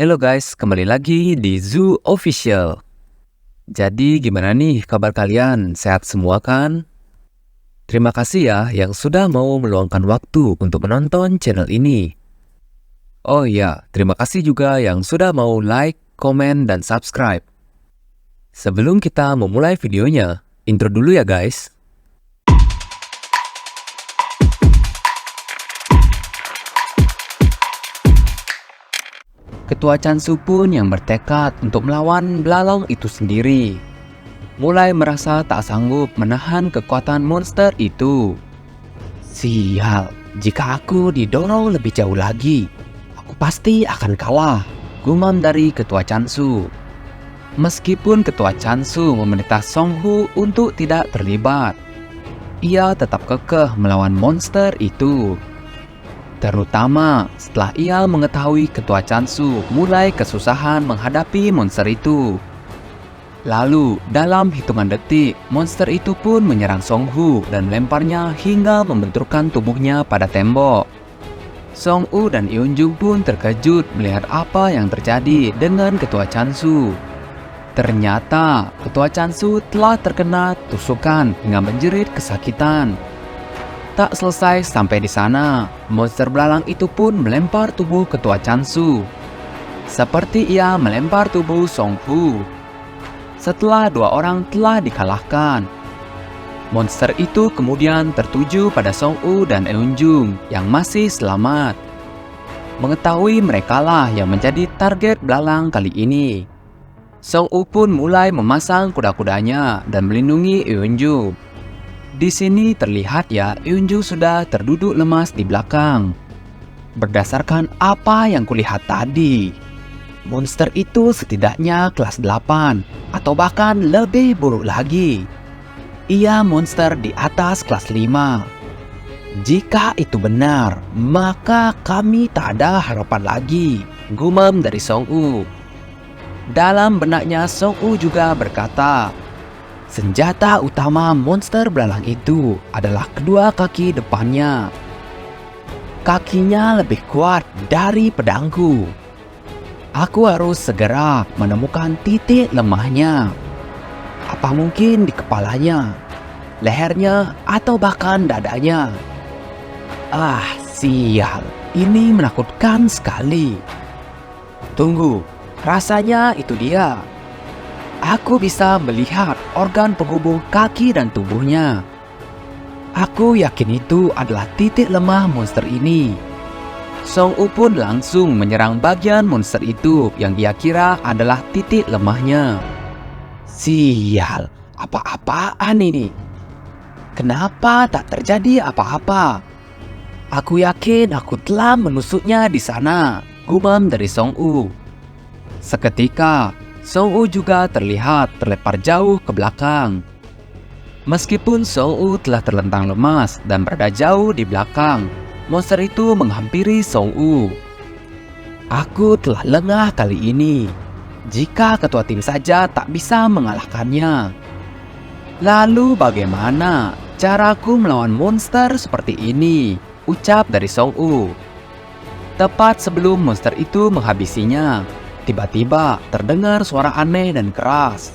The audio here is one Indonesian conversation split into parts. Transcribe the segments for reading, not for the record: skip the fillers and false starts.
Halo guys, kembali lagi di Zoo Official. Jadi gimana nih kabar kalian? Sehat semua kan? Terima kasih ya yang sudah mau meluangkan waktu untuk menonton channel ini. Oh iya, terima kasih juga yang sudah mau like, komen, dan subscribe. Sebelum kita memulai videonya, intro dulu ya guys. Ketua Chansu pun yang bertekad untuk melawan belalang itu sendiri. Mulai merasa tak sanggup menahan kekuatan monster itu. Sial, jika aku didorong lebih jauh lagi, aku pasti akan kalah, gumam dari Ketua Chansu. Meskipun Ketua Chansu memerintah Songhu untuk tidak terlibat, ia tetap kekeh melawan monster itu. Terutama setelah ia mengetahui Ketua Chansu mulai kesusahan menghadapi monster itu. Lalu, dalam hitungan detik, monster itu pun menyerang Songhu dan melemparnya hingga membenturkan tubuhnya pada tembok. Songhu dan Eunjung pun terkejut melihat apa yang terjadi dengan Ketua Chansu. Ternyata, Ketua Chansu telah terkena tusukan hingga menjerit kesakitan. Tak selesai sampai di sana, monster belalang itu pun melempar tubuh Ketua Chansu, seperti ia melempar tubuh Songhu. Setelah dua orang telah dikalahkan, monster itu kemudian tertuju pada Songhu dan Eunjung yang masih selamat. Mengetahui merekalah yang menjadi target belalang kali ini, Songhu pun mulai memasang kuda-kudanya dan melindungi Eunjung. Di sini terlihat ya, Eunjung sudah terduduk lemas di belakang. Berdasarkan apa yang kulihat tadi, monster itu setidaknya kelas 8 atau bahkan lebih buruk lagi. Ia monster di atas kelas 5. Jika itu benar, maka kami tak ada harapan lagi, gumam dari Songhu. Dalam benaknya Songhu juga berkata, senjata utama monster belalang itu adalah kedua kaki depannya. Kakinya lebih kuat dari pedangku. Aku harus segera menemukan titik lemahnya. Apa mungkin di kepalanya, lehernya, atau bahkan dadanya? Ah, sial, ini menakutkan sekali. Tunggu, rasanya itu dia. Aku bisa melihat organ penghubung kaki dan tubuhnya. Aku yakin itu adalah titik lemah monster ini. Songhu pun langsung menyerang bagian monster itu yang dia kira adalah titik lemahnya. Sial, apa-apaan ini? Kenapa tak terjadi apa-apa? Aku yakin aku telah menusuknya di sana, gumam dari Songhu. Seketika, Songhu juga terlihat terlempar jauh ke belakang. Meskipun Songhu telah terlentang lemas dan berada jauh di belakang, monster itu menghampiri Songhu. Aku telah lengah kali ini. Jika ketua tim saja tak bisa mengalahkannya, lalu bagaimana caraku melawan monster seperti ini? Ucap dari Songhu. Tepat sebelum monster itu menghabisinya, tiba-tiba terdengar suara aneh dan keras.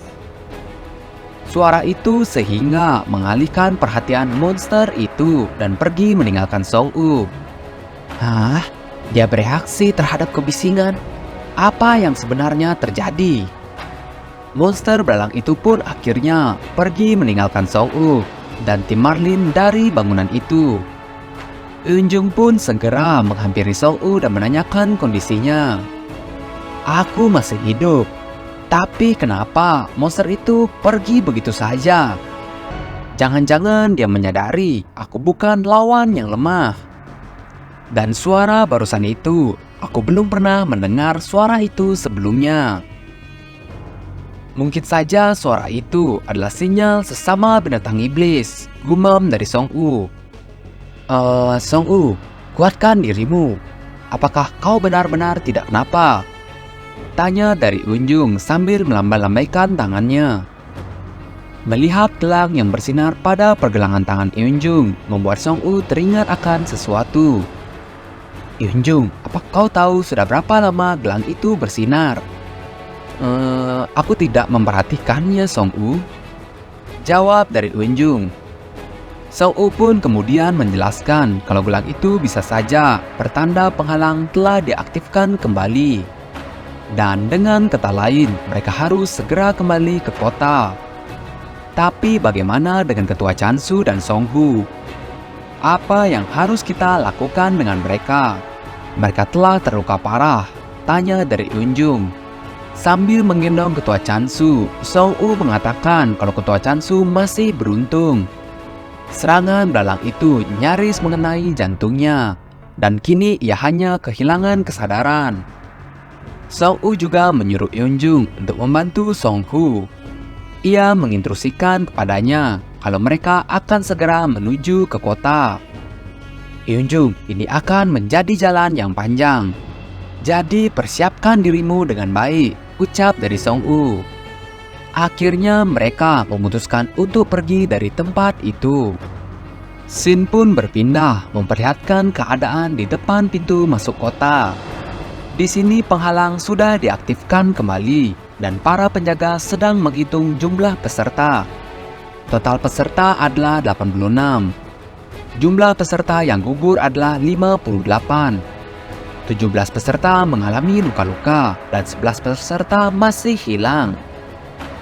Suara itu sehingga mengalihkan perhatian monster itu dan pergi meninggalkan Songhu. Hah? Dia bereaksi terhadap kebisingan. Apa yang sebenarnya terjadi? Monster belalang itu pun akhirnya pergi meninggalkan Songhu dan tim Marlin dari bangunan itu. Eunjung pun segera menghampiri Songhu dan menanyakan kondisinya. Aku masih hidup, tapi kenapa monster itu pergi begitu saja? Jangan-jangan dia menyadari aku bukan lawan yang lemah. Dan suara barusan itu, aku belum pernah mendengar suara itu sebelumnya. Mungkin saja suara itu adalah sinyal sesama binatang iblis, gumam dari Songhu. Songhu, kuatkan dirimu. Apakah kau benar-benar tidak kenapa? Tanya dari Eunjung sambil melambai-lambaikan tangannya. Melihat gelang yang bersinar pada pergelangan tangan Eunjung membuat Songhu teringat akan sesuatu. Yunjung, apa kau tahu sudah berapa lama gelang itu bersinar? Aku tidak memperhatikannya, Song-u. Jawab dari Yunjung. Song-u pun kemudian menjelaskan kalau gelang itu bisa saja pertanda penghalang telah diaktifkan kembali. Dan dengan kata lain, mereka harus segera kembali ke kota. Tapi bagaimana dengan Ketua Chansu dan Song-hu? Apa yang harus kita lakukan dengan mereka? Mereka telah terluka parah, tanya dari Yunjung. Sambil menggendong Ketua Chansu, Song-u mengatakan kalau Ketua Chansu masih beruntung. Serangan belalang itu nyaris mengenai jantungnya, dan kini ia hanya kehilangan kesadaran. Song-u juga menyuruh Yunjung untuk membantu Song-hu. Ia menginstruksikan kepadanya kalau mereka akan segera menuju ke kota. Yunjung, ini akan menjadi jalan yang panjang. Jadi persiapkan dirimu dengan baik, ucap dari Song-u. Akhirnya mereka memutuskan untuk pergi dari tempat itu. Scene pun berpindah memperlihatkan keadaan di depan pintu masuk kota. Di sini penghalang sudah diaktifkan kembali dan para penjaga sedang menghitung jumlah peserta. Total peserta adalah 86. Jumlah peserta yang gugur adalah 58. 17 peserta mengalami luka-luka dan 11 peserta masih hilang.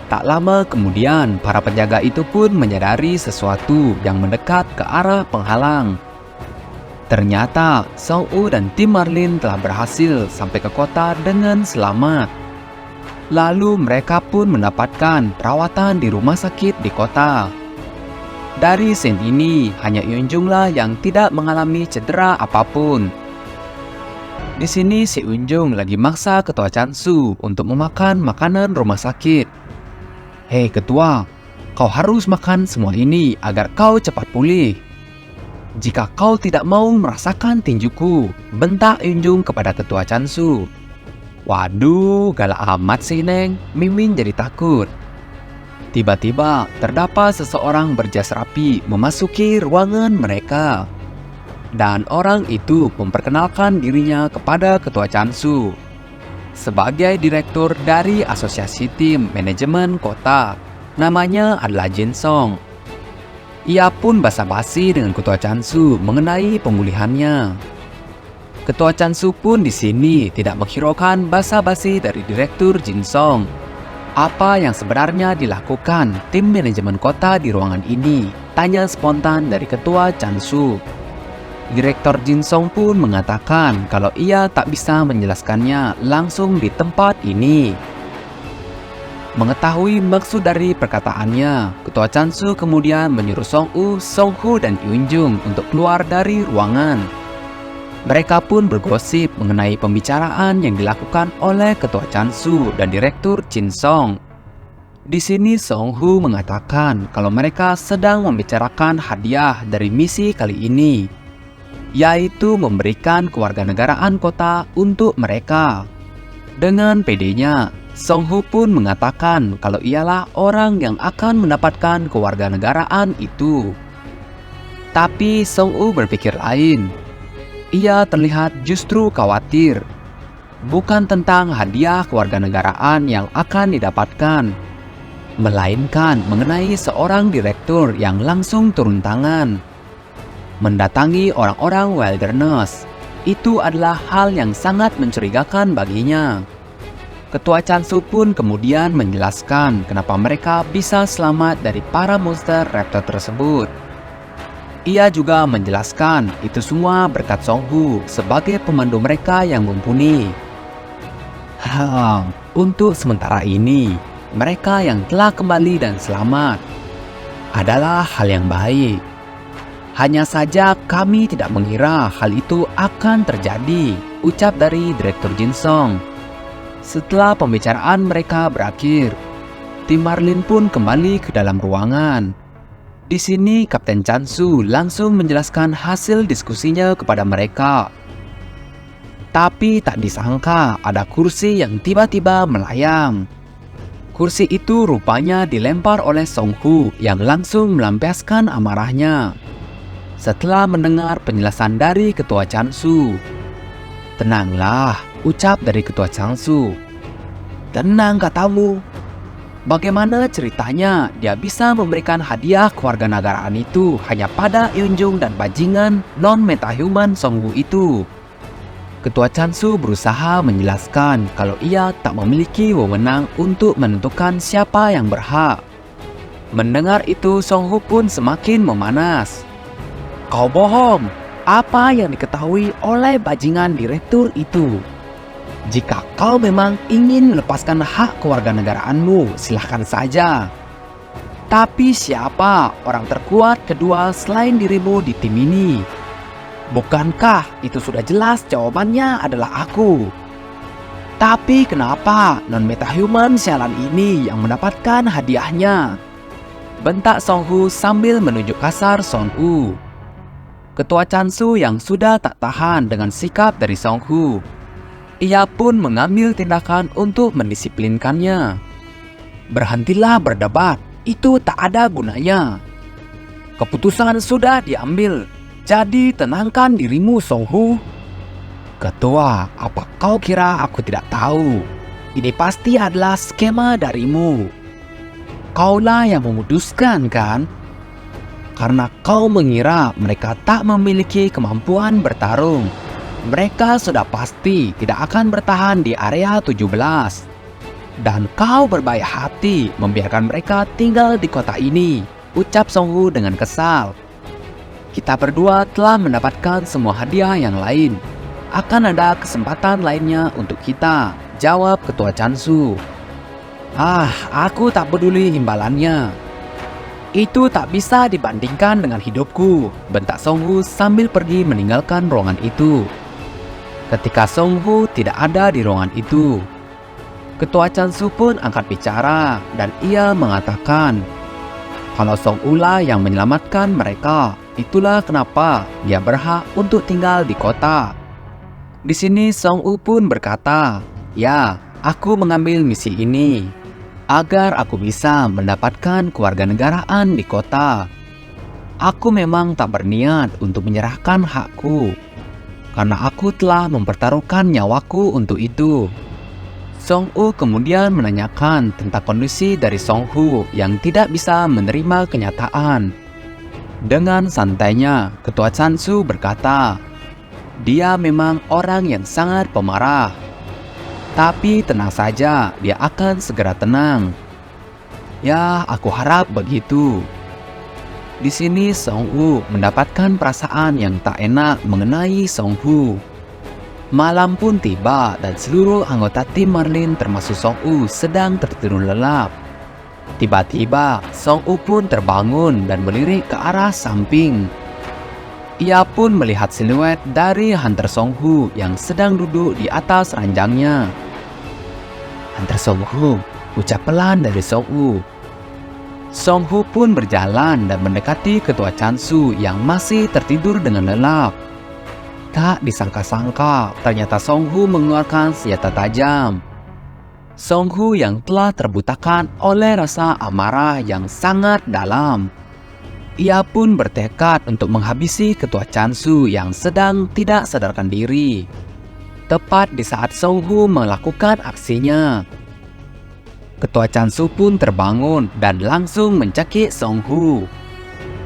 Tak lama kemudian, para penjaga itu pun menyadari sesuatu yang mendekat ke arah penghalang. Ternyata, Song-u dan tim Marlin telah berhasil sampai ke kota dengan selamat. Lalu mereka pun mendapatkan perawatan di rumah sakit di kota. Dari scene ini, hanya Yunjunglah yang tidak mengalami cedera apapun. Di sini si Yunjung lagi maksa Ketua Chansu untuk memakan makanan rumah sakit. Hei ketua, kau harus makan semua ini agar kau cepat pulih. Jika kau tidak mau merasakan tinjuku, bentak Yunjung kepada Ketua Chansu. Waduh, galak amat sih Neng, Mimin jadi takut. Tiba-tiba terdapat seseorang berjas rapi memasuki ruangan mereka. Dan orang itu memperkenalkan dirinya kepada Ketua Chansu sebagai direktur dari Asosiasi Tim Manajemen Kota. Namanya adalah Jin Song. Ia pun basa-basi dengan Ketua Chansu mengenai pemulihannya. Ketua Chansu pun di sini tidak menghiraukan basa-basi dari Direktur Jin Song. Apa yang sebenarnya dilakukan tim manajemen kota di ruangan ini? Tanya spontan dari Ketua Chansu. Direktur Jin Song pun mengatakan kalau ia tak bisa menjelaskannya langsung di tempat ini. Mengetahui maksud dari perkataannya, Ketua Chansu kemudian menyuruh Song-u, Song-hu, dan Yunjung untuk keluar dari ruangan. Mereka pun bergosip mengenai pembicaraan yang dilakukan oleh Ketua Chansu dan Direktur Jin Song. Di sini Song-hu mengatakan kalau mereka sedang membicarakan hadiah dari misi kali ini, yaitu memberikan kewarganegaraan kota untuk mereka. Dengan pedenya, Song-hu pun mengatakan kalau ialah orang yang akan mendapatkan kewarganegaraan itu. Tapi Song-hu berpikir lain. Ia terlihat justru khawatir. Bukan tentang hadiah kewarganegaraan yang akan didapatkan, melainkan mengenai seorang direktur yang langsung turun tangan. Mendatangi orang-orang wilderness, itu adalah hal yang sangat mencurigakan baginya. Ketua Chansu pun kemudian menjelaskan kenapa mereka bisa selamat dari para monster raptor tersebut. Ia juga menjelaskan itu semua berkat Song-hu sebagai pemandu mereka yang mumpuni. Untuk sementara ini, mereka yang telah kembali dan selamat adalah hal yang baik. Hanya saja kami tidak mengira hal itu akan terjadi, ucap dari Direktur Jin Song. Setelah pembicaraan mereka berakhir, tim Marlin pun kembali ke dalam ruangan. Di sini Kapten Chansu langsung menjelaskan hasil diskusinya kepada mereka. Tapi tak disangka ada kursi yang tiba-tiba melayang. Kursi itu rupanya dilempar oleh Song-hu yang langsung melampiaskan amarahnya. Setelah mendengar penjelasan dari Ketua Chansu, Tenanglah, ucap dari ketua Changsu. Tenang katamu. Bagaimana ceritanya dia bisa memberikan hadiah kewarganegaraan itu hanya pada Yunjung dan bajingan non-metahuman Songhu itu? Ketua Changsu berusaha menjelaskan kalau ia tak memiliki wewenang untuk menentukan siapa yang berhak. Mendengar itu, Songhu pun semakin memanas. Kau bohong. Apa yang diketahui oleh bajingan direktur itu? Jika kau memang ingin melepaskan hak kewarganegaraanmu, silahkan saja. Tapi siapa orang terkuat kedua selain dirimu di tim ini? Bukankah itu sudah jelas jawabannya adalah aku? Tapi kenapa non-metahuman sialan ini yang mendapatkan hadiahnya? Bentak Songhu sambil menunjuk kasar Songhu. Ketua Changsu yang sudah tak tahan dengan sikap dari Songhu. Ia pun mengambil tindakan untuk mendisiplinkannya. Berhentilah berdebat, itu tak ada gunanya. Keputusan sudah diambil, jadi tenangkan dirimu Songhu. Ketua, apa kau kira aku tidak tahu? Ini pasti adalah skema darimu. Kaulah yang memutuskan kan? Karena kau mengira mereka tak memiliki kemampuan bertarung. Mereka sudah pasti tidak akan bertahan di area 17. Dan kau berbaik hati membiarkan mereka tinggal di kota ini, ucap Songhu dengan kesal. Kita berdua telah mendapatkan semua hadiah yang lain. Akan ada kesempatan lainnya untuk kita, jawab Ketua Changsu. Aku tak peduli imbalannya. Itu tak bisa dibandingkan dengan hidupku, bentak Songhu sambil pergi meninggalkan ruangan itu. Ketika Songhu tidak ada di ruangan itu, Ketua Changsu pun angkat bicara dan ia mengatakan, kalau Songhu lah yang menyelamatkan mereka, itulah kenapa dia berhak untuk tinggal di kota. Di sini Songhu pun berkata, ya, aku mengambil misi ini agar aku bisa mendapatkan kewarganegaraan di kota. Aku memang tak berniat untuk menyerahkan hakku, karena aku telah mempertaruhkan nyawaku untuk itu. Songhu kemudian menanyakan tentang kondisi dari Songhu yang tidak bisa menerima kenyataan. Dengan santainya, Ketua Changsu berkata, dia memang orang yang sangat pemarah. Tapi tenang saja, dia akan segera tenang. Ya, aku harap begitu. Di sini Songhu mendapatkan perasaan yang tak enak mengenai Songhu. Malam pun tiba dan seluruh anggota tim Marlin termasuk Songhu sedang tertidur lelap. Tiba-tiba Songhu pun terbangun dan melirik ke arah samping. Ia pun melihat siluet dari Hunter Songhu yang sedang duduk di atas ranjangnya. Hunter Songhu, ucap pelan dari Songhu. Songhu pun berjalan dan mendekati Ketua Changsu yang masih tertidur dengan lelap. Tak disangka-sangka, ternyata Songhu mengeluarkan senjata tajam. Songhu yang telah terbutakan oleh rasa amarah yang sangat dalam. Ia pun bertekad untuk menghabisi Ketua Changsu yang sedang tidak sadarkan diri. Tepat di saat Songhu melakukan aksinya, Ketua Changsu pun terbangun dan langsung mencekik Songhu.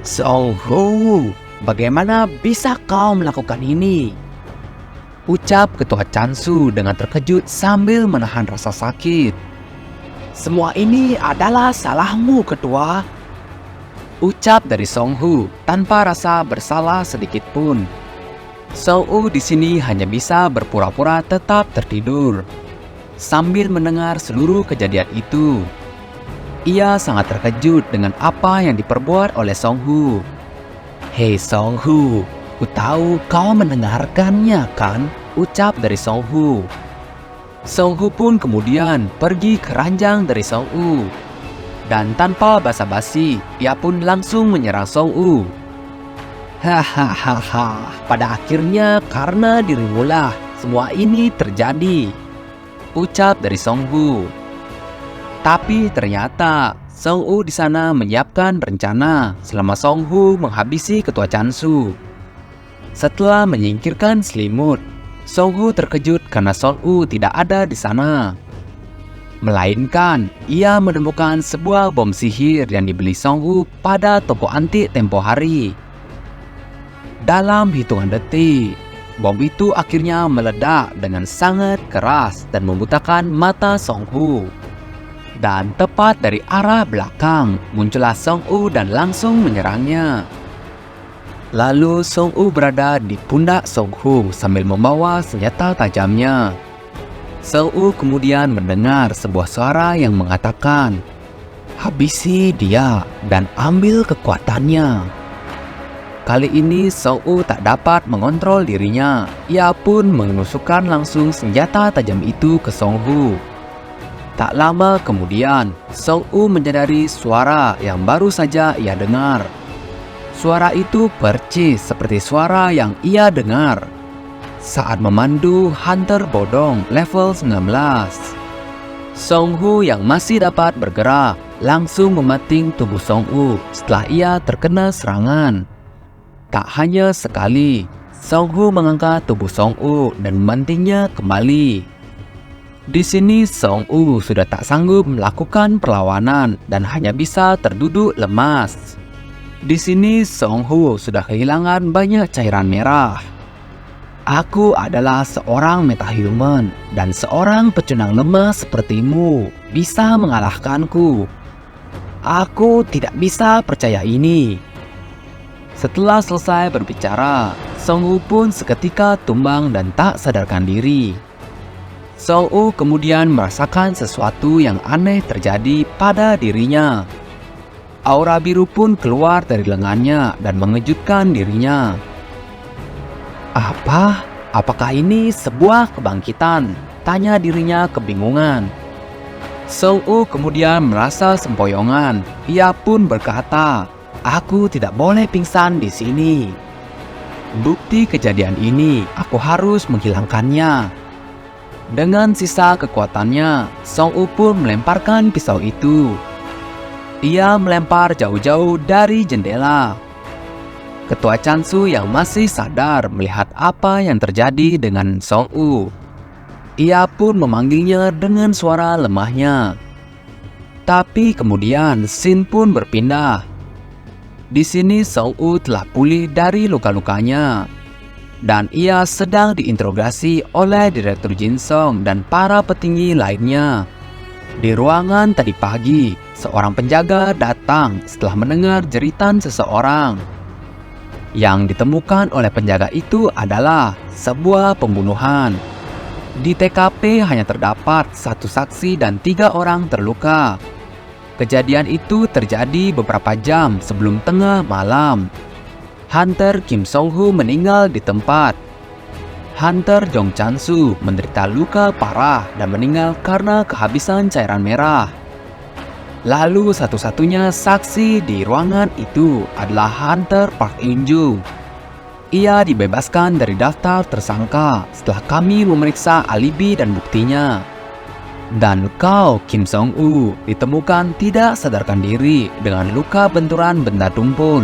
Songhu, bagaimana bisa kau melakukan ini? Ucap Ketua Changsu dengan terkejut sambil menahan rasa sakit. Semua ini adalah salahmu, Ketua. Ucap dari Songhu tanpa rasa bersalah sedikit pun. Songhu di sini hanya bisa berpura-pura tetap tertidur. Sambil mendengar seluruh kejadian itu, ia sangat terkejut dengan apa yang diperbuat oleh Songhu. Hei Songhu, ku tahu kau mendengarkannya kan? Ucap dari Songhu. Songhu pun kemudian pergi ke ranjang dari Songhu. Dan tanpa basa-basi, ia pun langsung menyerang Songhu. Hahaha, pada akhirnya karena dirimulah semua ini terjadi, ucap dari Songhu. Tapi ternyata Songhu di sana menyiapkan rencana selama Songhu menghabisi Ketua Changsu. Setelah menyingkirkan selimut, Song Hu terkejut karena Song Wu tidak ada di sana. Melainkan, ia menemukan sebuah bom sihir yang dibeli Song Hu pada toko antik tempo hari. Dalam hitungan detik, bom itu akhirnya meledak dengan sangat keras dan membutakan mata Song Hu. Dan tepat dari arah belakang, muncullah Song Wu dan langsung menyerangnya. Lalu Song Wu berada di pundak Song Hu sambil membawa senjata tajamnya. Song Wu kemudian mendengar sebuah suara yang mengatakan, "Habisi dia dan ambil kekuatannya." Kali ini Song Wu tak dapat mengontrol dirinya. Ia pun menusukkan langsung senjata tajam itu ke Song Hu. Tak lama kemudian, Song Wu menyadari suara yang baru saja ia dengar. Suara itu percis seperti suara yang ia dengar saat memandu Hunter Bodong level 19. Song Hu yang masih dapat bergerak langsung memating tubuh Song Wu setelah ia terkena serangan. Tak hanya sekali, Song Hu mengangkat tubuh Song Wu dan memantingnya kembali. Di sini Song Wu sudah tak sanggup melakukan perlawanan dan hanya bisa terduduk lemas. Di sini Song Hu sudah kehilangan banyak cairan merah. "Aku adalah seorang metahuman dan seorang pecundang lemah sepertimu bisa mengalahkanku. Aku tidak bisa percaya ini." Setelah selesai berbicara, Song Wu pun seketika tumbang dan tak sadarkan diri. Song Wu kemudian merasakan sesuatu yang aneh terjadi pada dirinya. Aura biru pun keluar dari lengannya dan mengejutkan dirinya. Apakah ini sebuah kebangkitan? Tanya dirinya kebingungan. Song Wu kemudian merasa sempoyongan. Ia pun berkata, "Aku tidak boleh pingsan di sini. Bukti kejadian ini, aku harus menghilangkannya." Dengan sisa kekuatannya, Song Wu pun melemparkan pisau itu. Ia melempar jauh-jauh dari jendela. Ketua Chansu yang masih sadar melihat apa yang terjadi dengan Song Wu. Ia pun memanggilnya dengan suara lemahnya. Tapi kemudian scene pun berpindah. Di sini Song Wu telah pulih dari luka-lukanya. Dan ia sedang diinterogasi oleh Direktur Jin Song dan para petinggi lainnya. Di ruangan tadi pagi, seorang penjaga datang setelah mendengar jeritan seseorang. Yang ditemukan oleh penjaga itu adalah sebuah pembunuhan. Di TKP hanya terdapat satu saksi dan 3 orang terluka. Kejadian itu terjadi beberapa jam sebelum tengah malam. Hunter Kim Song Hu meninggal di tempat. Hunter Jong Chansu menderita luka parah dan meninggal karena kehabisan cairan merah. Lalu satu-satunya saksi di ruangan itu adalah Hunter Park In-jung. Ia dibebaskan dari daftar tersangka setelah kami memeriksa alibi dan buktinya. Dan kau, Kim Song Wu, ditemukan tidak sadarkan diri dengan luka benturan benda tumpul.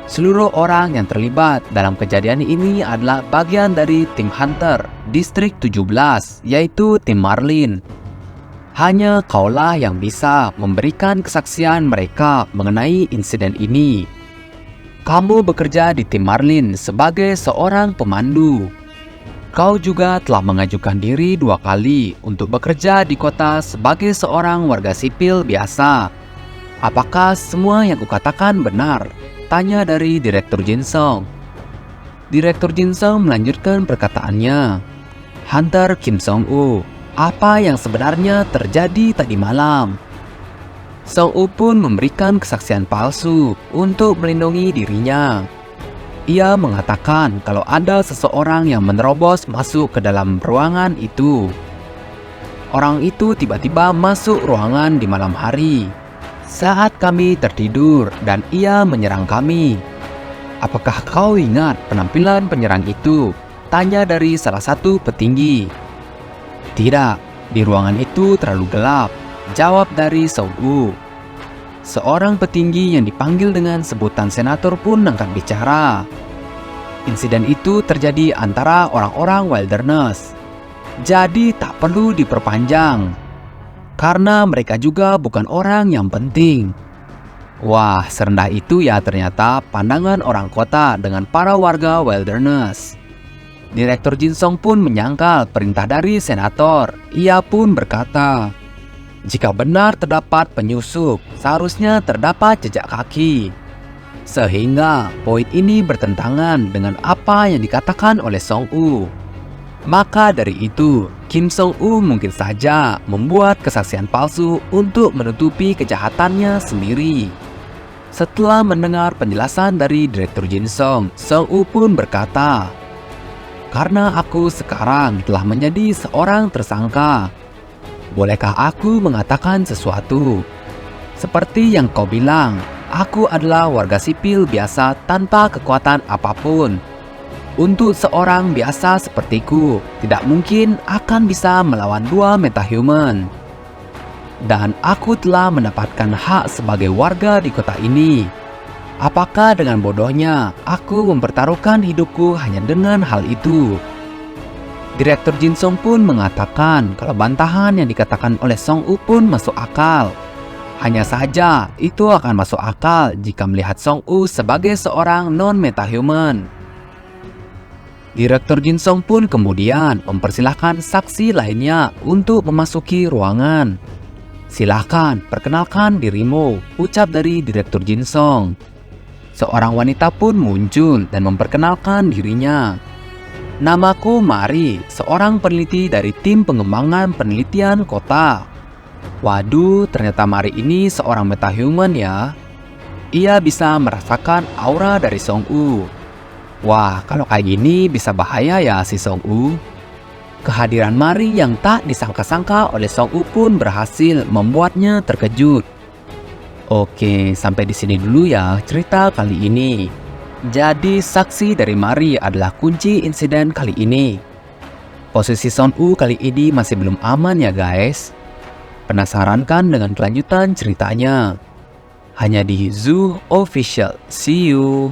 Seluruh orang yang terlibat dalam kejadian ini adalah bagian dari tim Hunter Distrik 17, yaitu tim Marlin. Hanya kaulah yang bisa memberikan kesaksian mereka mengenai insiden ini. Kamu bekerja di tim Marlin sebagai seorang pemandu. Kau juga telah mengajukan diri 2 kali untuk bekerja di kota sebagai seorang warga sipil biasa. Apakah semua yang kukatakan benar? Tanya dari Direktur Jin Song. Direktur Jin Song melanjutkan perkataannya. Hunter Kim Song Wu, apa yang sebenarnya terjadi tadi malam? Song Wu pun memberikan kesaksian palsu untuk melindungi dirinya. Ia mengatakan kalau ada seseorang yang menerobos masuk ke dalam ruangan itu. Orang itu tiba-tiba masuk ruangan di malam hari saat kami tertidur dan ia menyerang kami. Apakah kau ingat penampilan penyerang itu? Tanya dari salah satu petinggi. Tidak, di ruangan itu terlalu gelap, jawab dari Song Wu. Seorang petinggi yang dipanggil dengan sebutan senator pun angkat bicara. insiden itu terjadi antara orang-orang Wilderness. Jadi tak perlu diperpanjang, karena mereka juga bukan orang yang penting. Wah, serendah itu ya ternyata pandangan orang kota dengan para warga Wilderness. Direktur Jin-song pun menyangkal perintah dari senator. Ia pun berkata, jika benar terdapat penyusup, seharusnya terdapat jejak kaki. Sehingga poin ini bertentangan dengan apa yang dikatakan oleh Song-woo. Maka dari itu, Kim Song-woo mungkin saja membuat kesaksian palsu untuk menutupi kejahatannya sendiri. Setelah mendengar penjelasan dari Direktur Jin-song, Song-woo pun berkata, karena aku sekarang telah menjadi seorang tersangka, bolehkah aku mengatakan sesuatu? Seperti yang kau bilang, aku adalah warga sipil biasa tanpa kekuatan apapun. Untuk seorang biasa sepertiku, tidak mungkin akan bisa melawan dua metahuman. Dan aku telah mendapatkan hak sebagai warga di kota ini. Apakah dengan bodohnya aku mempertaruhkan hidupku hanya dengan hal itu? Direktur Jin-song pun mengatakan kalau bantahan yang dikatakan oleh Song-woo pun masuk akal. Hanya saja itu akan masuk akal jika melihat Song-woo sebagai seorang non-metahuman. Direktur Jin-song pun kemudian mempersilahkan saksi lainnya untuk memasuki ruangan. Silahkan perkenalkan dirimu, ucap dari Direktur Jin-song. Seorang wanita pun muncul dan memperkenalkan dirinya. Namaku Mari, seorang peneliti dari tim pengembangan penelitian kota. Waduh, ternyata Mari ini seorang metahuman ya. Ia bisa merasakan aura dari Song-woo. Wah, kalau kayak gini bisa bahaya ya si Song-woo. Kehadiran Mari yang tak disangka-sangka oleh Song-woo pun berhasil membuatnya terkejut. Oke, sampai di sini dulu ya cerita kali ini. Jadi saksi dari Mari adalah kunci insiden kali ini. Posisi Song-woo kali ini masih belum aman ya guys. Penasaran kan dengan kelanjutan ceritanya? Hanya di Zoo Official. See you.